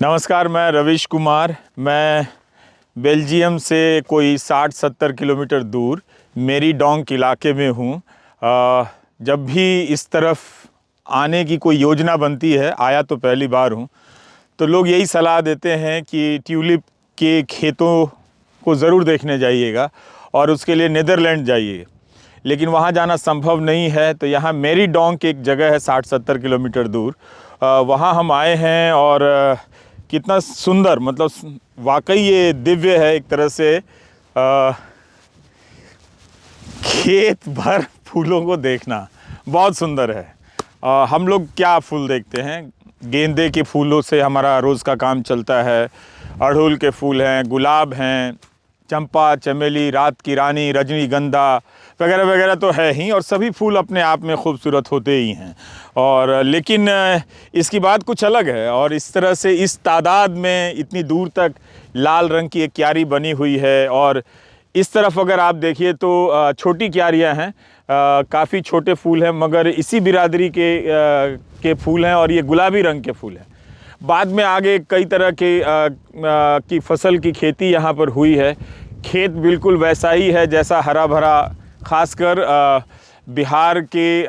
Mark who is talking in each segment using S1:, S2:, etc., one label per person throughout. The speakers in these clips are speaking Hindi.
S1: नमस्कार, मैं रविश कुमार। मैं बेल्जियम से कोई 60-70 किलोमीटर दूर मेरीडोंक इलाके में हूँ। जब भी इस तरफ आने की कोई योजना बनती है, आया तो पहली बार हूँ, तो लोग यही सलाह देते हैं कि ट्यूलिप के खेतों को ज़रूर देखने जाइएगा और उसके लिए नीदरलैंड जाइए। लेकिन वहाँ जाना संभव नहीं है, तो यहाँ मेरीडोंक एक जगह है 60-70 किलोमीटर दूर, वहाँ हम आए हैं। और कितना सुंदर, मतलब वाकई ये दिव्य है एक तरह से। खेत भर फूलों को देखना बहुत सुंदर है। हम लोग क्या फूल देखते हैं, गेंदे के फूलों से हमारा रोज़ का काम चलता है। अड़हुल के फूल हैं, गुलाब हैं, चंपा, चमेली, रात की रानी, रजनीगंधा वगैरह वगैरह तो है ही, और सभी फूल अपने आप में खूबसूरत होते ही हैं। और लेकिन इसकी बात कुछ अलग है। और इस तरह से इस तादाद में इतनी दूर तक लाल रंग की एक क्यारी बनी हुई है। और इस तरफ अगर आप देखिए तो छोटी क्यारियां हैं, काफ़ी छोटे फूल हैं, मगर इसी बिरादरी के फूल हैं और ये गुलाबी रंग के फूल हैं। बाद में आगे कई तरह की फसल की खेती यहाँ पर हुई है। खेत बिल्कुल वैसा ही है जैसा हरा भरा, खासकर बिहार के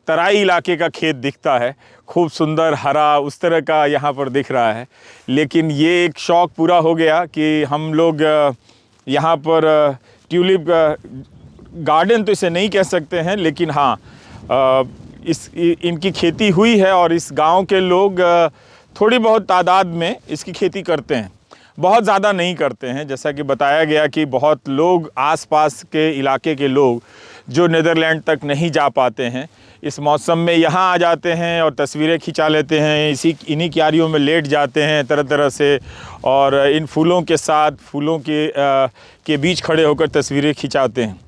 S1: तराई इलाके का खेत दिखता है, खूब सुंदर हरा, उस तरह का यहाँ पर दिख रहा है। लेकिन ये एक शौक़ पूरा हो गया कि हम लोग यहाँ पर ट्यूलिप गार्डन तो इसे नहीं कह सकते हैं, लेकिन हाँ, इनकी खेती हुई है और इस गांव के लोग थोड़ी बहुत तादाद में इसकी खेती करते हैं, बहुत ज़्यादा नहीं करते हैं। जैसा कि बताया गया कि बहुत लोग आसपास के इलाके के लोग जो नीदरलैंड तक नहीं जा पाते हैं, इस मौसम में यहाँ आ जाते हैं और तस्वीरें खिंचा लेते हैं, इन्हीं क्यारियों में लेट जाते हैं तरह तरह से, और इन फूलों के साथ, फूलों के बीच खड़े होकर तस्वीरें खिंचाते हैं।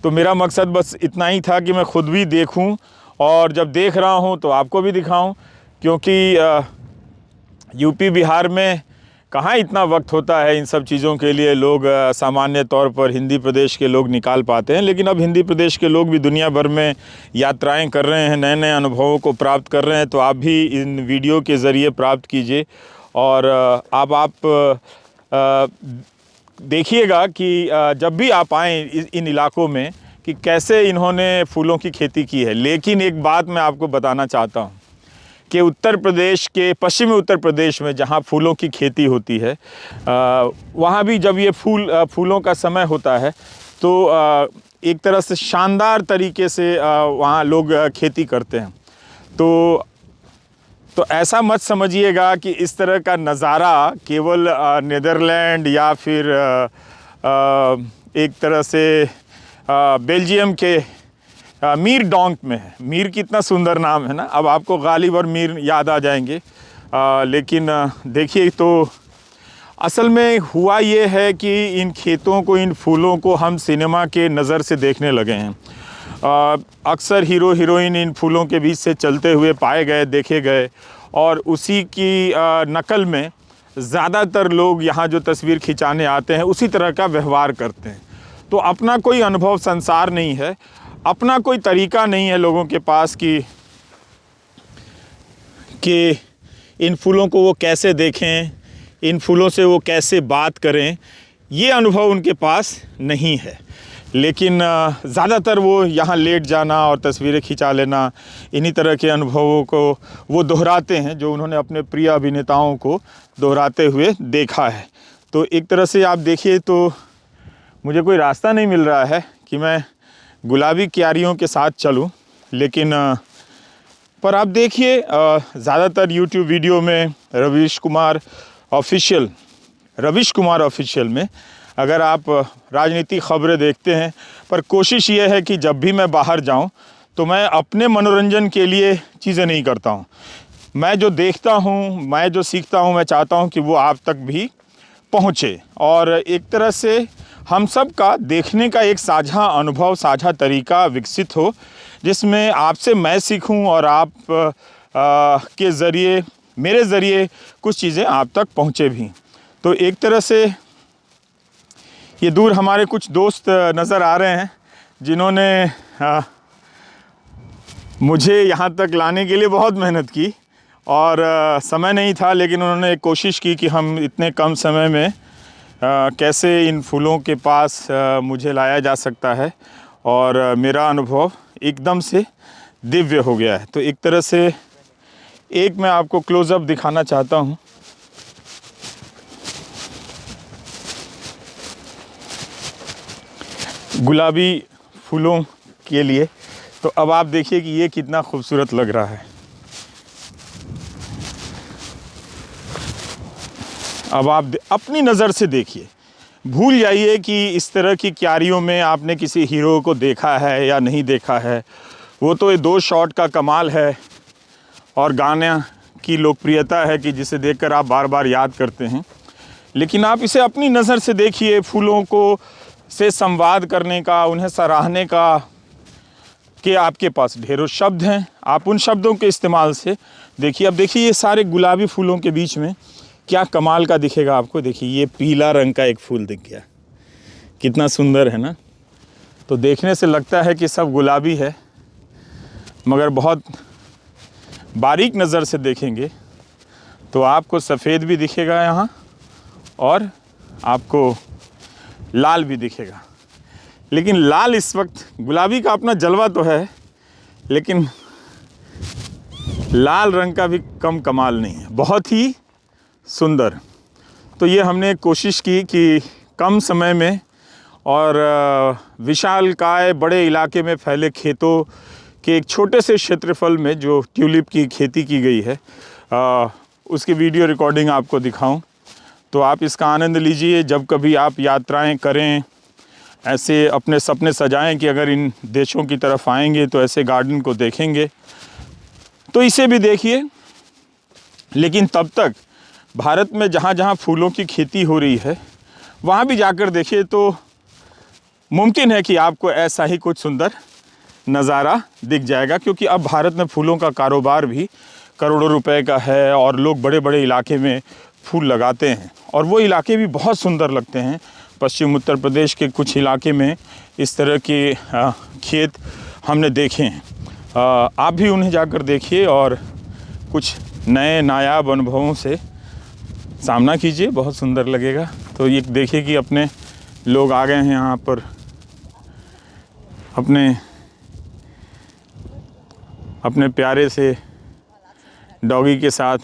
S1: तो मेरा मकसद बस इतना ही था कि मैं खुद भी देखूं, और जब देख रहा हूं तो आपको भी दिखाऊं, क्योंकि यूपी बिहार में कहाँ इतना वक्त होता है इन सब चीज़ों के लिए। लोग सामान्य तौर पर हिंदी प्रदेश के लोग निकाल पाते हैं, लेकिन अब हिंदी प्रदेश के लोग भी दुनिया भर में यात्राएं कर रहे हैं, नए नए अनुभवों को प्राप्त कर रहे हैं। तो आप भी इन वीडियो के ज़रिए प्राप्त कीजिए, और अब आप देखिएगा कि जब भी आप आएँ इन इलाकों में कि कैसे इन्होंने फूलों की खेती की है। लेकिन एक बात मैं आपको बताना चाहता हूँ कि उत्तर प्रदेश के, पश्चिमी उत्तर प्रदेश में जहाँ फूलों की खेती होती है, वहाँ भी जब ये फूलों का समय होता है तो एक तरह से शानदार तरीके से वहाँ लोग खेती करते हैं। तो ऐसा मत समझिएगा कि इस तरह का नज़ारा केवल नीदरलैंड या फिर एक तरह से बेल्जियम के मीरडोंक में है। मीर कितना सुंदर नाम है ना, अब आपको गालिब और मीर याद आ जाएंगे। लेकिन देखिए, तो असल में हुआ ये है कि इन खेतों को, इन फूलों को हम सिनेमा के नज़र से देखने लगे हैं। अक्सर हीरो हीरोइन इन फूलों के बीच से चलते हुए पाए गए, देखे गए, और उसी की नकल में ज़्यादातर लोग यहाँ जो तस्वीर खिंचाने आते हैं उसी तरह का व्यवहार करते हैं। तो अपना कोई अनुभव संसार नहीं है, अपना कोई तरीका नहीं है लोगों के पास कि इन फूलों को वो कैसे देखें, इन फूलों से वो कैसे बात करें, ये अनुभव उनके पास नहीं है। लेकिन ज़्यादातर वो यहाँ लेट जाना और तस्वीरें खिंचा लेना, इन्हीं तरह के अनुभवों को वो दोहराते हैं जो उन्होंने अपने प्रिय अभिनेताओं को दोहराते हुए देखा है। तो एक तरह से आप देखिए तो मुझे कोई रास्ता नहीं मिल रहा है कि मैं गुलाबी क्यारियों के साथ चलूं, लेकिन पर आप देखिए ज़्यादातर YouTube वीडियो में रविश कुमार ऑफिशियल में अगर आप राजनीतिक खबरें देखते हैं, पर कोशिश ये है कि जब भी मैं बाहर जाऊं तो मैं अपने मनोरंजन के लिए चीज़ें नहीं करता हूं। मैं जो देखता हूं, मैं जो सीखता हूं, मैं चाहता हूं कि वो आप तक भी पहुंचे, और एक तरह से हम सब का देखने का एक साझा अनुभव, साझा तरीका विकसित हो, जिसमें आपसे मैं सीखूं और आप के ज़रिए, मेरे ज़रिए कुछ चीज़ें आप तक पहुंचे भी। तो एक तरह से ये दूर हमारे कुछ दोस्त नज़र आ रहे हैं जिन्होंने मुझे यहाँ तक लाने के लिए बहुत मेहनत की, और समय नहीं था, लेकिन उन्होंने कोशिश की कि हम इतने कम समय में कैसे इन फूलों के पास मुझे लाया जा सकता है, और मेरा अनुभव एकदम से दिव्य हो गया है। तो एक तरह से एक मैं आपको क्लोज़अप दिखाना चाहता हूँ। गुलाबी फूलों के लिए। तो अब आप देखिए कि ये कितना खूबसूरत लग रहा है। अब आप अपनी नज़र से देखिए, भूल जाइए कि इस तरह की क्यारियों में आपने किसी हीरो को देखा है या नहीं देखा है। वो तो ये 2 शॉट का कमाल है और गाने की लोकप्रियता है कि जिसे देखकर आप बार बार याद करते हैं। लेकिन आप इसे अपनी नज़र से देखिए, फूलों को से संवाद करने का, उन्हें सराहने का, कि आपके पास ढेरों शब्द हैं, आप उन शब्दों के इस्तेमाल से देखिए। अब देखिए ये सारे गुलाबी फूलों के बीच में क्या कमाल का दिखेगा आपको। देखिए ये पीला रंग का एक फूल दिख गया, कितना सुंदर है ना। तो देखने से लगता है कि सब गुलाबी है, मगर बहुत बारीक नज़र से देखेंगे तो आपको सफ़ेद भी दिखेगा यहाँ, और आपको लाल भी दिखेगा। लेकिन लाल इस वक्त, गुलाबी का अपना जलवा तो है, लेकिन लाल रंग का भी कम कमाल नहीं है, बहुत ही सुंदर। तो ये हमने कोशिश की कि कम समय में और विशालकाय बड़े इलाके में फैले खेतों के एक छोटे से क्षेत्रफल में जो ट्यूलिप की खेती की गई है, उसकी वीडियो रिकॉर्डिंग आपको दिखाऊं। तो आप इसका आनंद लीजिए। जब कभी आप यात्राएं करें, ऐसे अपने सपने सजाएं कि अगर इन देशों की तरफ आएंगे तो ऐसे गार्डन को देखेंगे, तो इसे भी देखिए। लेकिन तब तक भारत में जहाँ जहाँ फूलों की खेती हो रही है वहाँ भी जाकर देखिए, तो मुमकिन है कि आपको ऐसा ही कुछ सुंदर नज़ारा दिख जाएगा। क्योंकि अब भारत में फूलों का कारोबार भी करोड़ों रुपए का है और लोग बड़े बड़े इलाके में फूल लगाते हैं, और वो इलाके भी बहुत सुंदर लगते हैं। पश्चिम उत्तर प्रदेश के कुछ इलाके में इस तरह के खेत हमने देखे हैं। आप भी उन्हें जाकर देखिए और कुछ नए नायाब अनुभवों से सामना कीजिए, बहुत सुंदर लगेगा। तो ये देखिए कि अपने लोग आ गए हैं यहाँ पर, अपने प्यारे से डॉगी के साथ।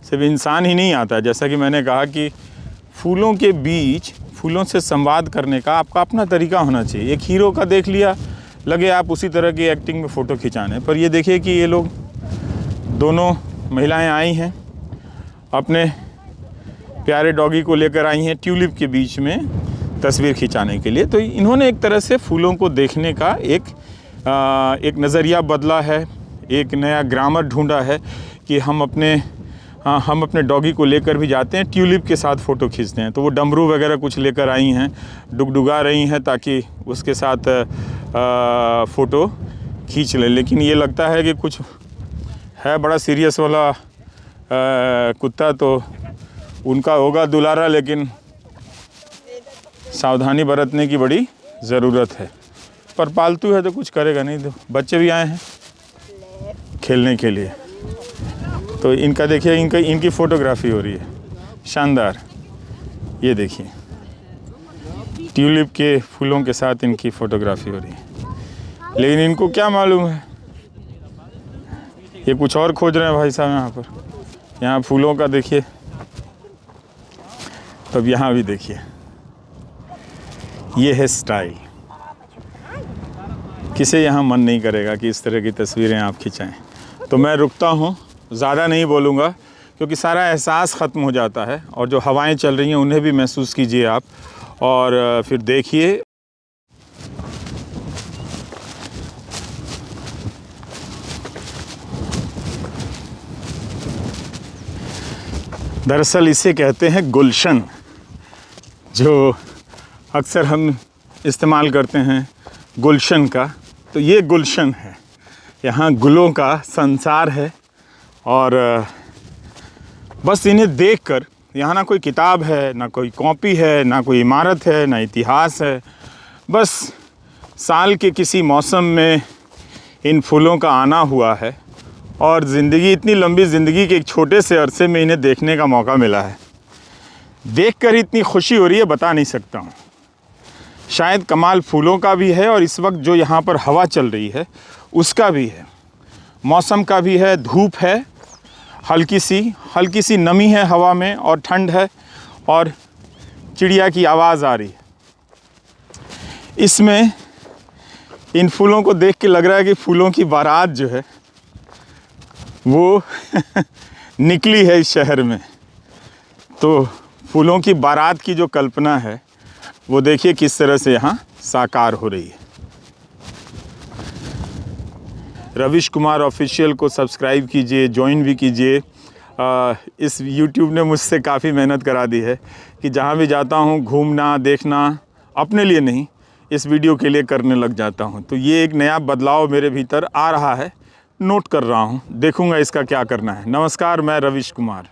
S1: सिर्फ इंसान ही नहीं आता, जैसा कि मैंने कहा कि फूलों के बीच, फूलों से संवाद करने का आपका अपना तरीका होना चाहिए। एक हीरो का देख लिया, लगे आप उसी तरह की एक्टिंग में फ़ोटो खिंचाने, पर ये देखिए कि ये लोग दोनों महिलाएं आई हैं, अपने प्यारे डॉगी को लेकर आई हैं ट्यूलिप के बीच में तस्वीर खिंचाने के लिए। तो इन्होंने एक तरह से फूलों को देखने का एक नज़रिया बदला है, एक नया ग्रामर ढूंढा है कि हम अपने डॉगी को लेकर भी जाते हैं, ट्यूलिप के साथ फ़ोटो खींचते हैं। तो वो डमरू वगैरह कुछ लेकर आई हैं, डुगडुगा रही हैं ताकि उसके साथ फ़ोटो खींच लें। लेकिन ये लगता है कि कुछ है बड़ा सीरियस वाला कुत्ता, तो उनका होगा दुलारा, लेकिन सावधानी बरतने की बड़ी ज़रूरत है। पर पालतू है तो कुछ करेगा नहीं। तो बच्चे भी आए हैं खेलने के लिए, तो इनका देखिए, इनकी फ़ोटोग्राफी हो रही है, शानदार। ये देखिए ट्यूलिप के फूलों के साथ इनकी फ़ोटोग्राफी हो रही है। लेकिन इनको क्या मालूम है, ये कुछ और खोज रहे हैं भाई साहब यहाँ पर। यहाँ फूलों का देखिए, तब यहाँ भी देखिए, ये है स्टाइल। किसे यहाँ मन नहीं करेगा कि इस तरह की तस्वीरें आप खिंचाएं। तो मैं रुकता हूँ, ज़्यादा नहीं बोलूँगा क्योंकि सारा एहसास ख़त्म हो जाता है, और जो हवाएं चल रही हैं उन्हें भी महसूस कीजिए आप, और फिर देखिए। दरअसल इसे कहते हैं गुलशन, जो अक्सर हम इस्तेमाल करते हैं गुलशन का। तो ये गुलशन है, यहाँ गुलों का संसार है, और बस इन्हें देखकर, यहाँ ना कोई किताब है, ना कोई कॉपी है, ना कोई इमारत है, ना इतिहास है, बस साल के किसी मौसम में इन फूलों का आना हुआ है और ज़िंदगी, इतनी लंबी ज़िंदगी के एक छोटे से अरसे में इन्हें देखने का मौका मिला है। देखकर इतनी खुशी हो रही है, बता नहीं सकता हूँ। शायद कमाल फूलों का भी है और इस वक्त जो यहाँ पर हवा चल रही है उसका भी है, मौसम का भी है। धूप है, हल्की सी नमी है हवा में और ठंड है और चिड़िया की आवाज़ आ रही है। इसमें इन फूलों को देख के लग रहा है कि फूलों की बारात जो है वो निकली है इस शहर में। तो फूलों की बारात की जो कल्पना है वो देखिए किस तरह से यहाँ साकार हो रही है। रविश कुमार ऑफिशियल को सब्सक्राइब कीजिए, ज्वाइन भी कीजिए। इस YouTube ने मुझसे काफ़ी मेहनत करा दी है कि जहाँ भी जाता हूँ घूमना देखना अपने लिए नहीं, इस वीडियो के लिए करने लग जाता हूँ। तो ये एक नया बदलाव मेरे भीतर आ रहा है, नोट कर रहा हूँ, देखूँगा इसका क्या करना है। नमस्कार, मैं रविश कुमार।